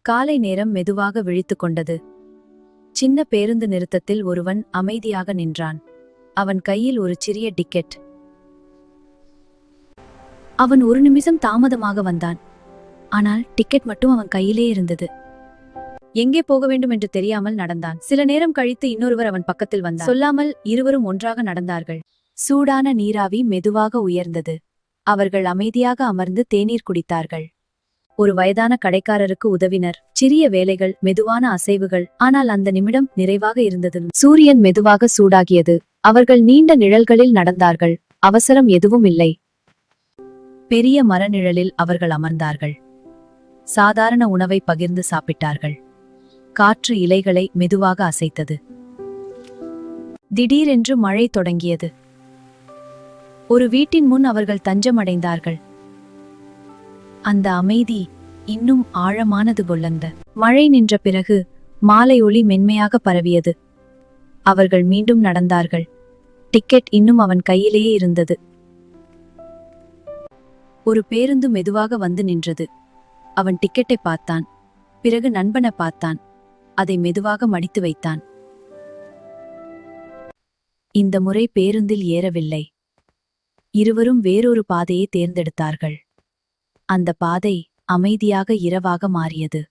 காலை நேரம் மெதுவாக விழித்துக் கொண்டது. சின்ன பேருந்து நிறுத்தத்தில் ஒருவன் அமைதியாக நின்றான். அவன் கையில் ஒரு சிறிய டிக்கெட். அவன் ஒரு நிமிஷம் தாமதமாக வந்தான். ஆனால் டிக்கெட் மட்டும் அவன் கையிலே இருந்தது. எங்கே போக வேண்டும் என்று தெரியாமல் நடந்தான். சில நேரம் கழித்து இன்னொருவர் அவன் பக்கத்தில் வந்தார். சொல்லாமல் இருவரும் ஒன்றாக நடந்தார்கள். சூடான நீராவி மெதுவாக உயர்ந்தது. அவர்கள் அமைதியாக அமர்ந்து தேநீர் குடித்தார்கள். ஒரு வயதான கடைக்காரருக்கு உதவினர். சிறிய வேலைகள், மெதுவான அசைவுகள், ஆனால் அந்த நிமிடம் நிறைவாக இருந்தது. சூரியன் மெதுவாக சூடாகியது. அவர்கள் நீண்ட நிழல்களில் நடந்தார்கள். அவசரம் எதுவும் இல்லை. பெரிய மரநிழலில் அவர்கள் அமர்ந்தார்கள். சாதாரண உணவை பகிர்ந்து சாப்பிட்டார்கள். காற்று இலைகளை மெதுவாக அசைத்தது. திடீரென்று மழை தொடங்கியது. ஒரு வீட்டின் முன் அவர்கள் தஞ்சமடைந்தார்கள். அந்த அமைதி இன்னும் ஆழமானது கொள்ளந்த. மழை நின்ற பிறகு மாலை ஒளி மென்மையாக பரவியது. அவர்கள் மீண்டும் நடந்தார்கள். டிக்கெட் இன்னும் அவன் கையிலேயே இருந்தது. ஒரு பேருந்து மெதுவாக வந்து நின்றது. அவன் டிக்கெட்டை பார்த்தான். பிறகு நண்பனை பார்த்தான். அதை மெதுவாக மடித்து வைத்தான். இந்த முறை பேருந்தில் ஏறவில்லை. இருவரும் வேறொரு பாதையை தேர்ந்தெடுத்தார்கள். அந்த பாதை அமைதியாக இரவாக மாறியது.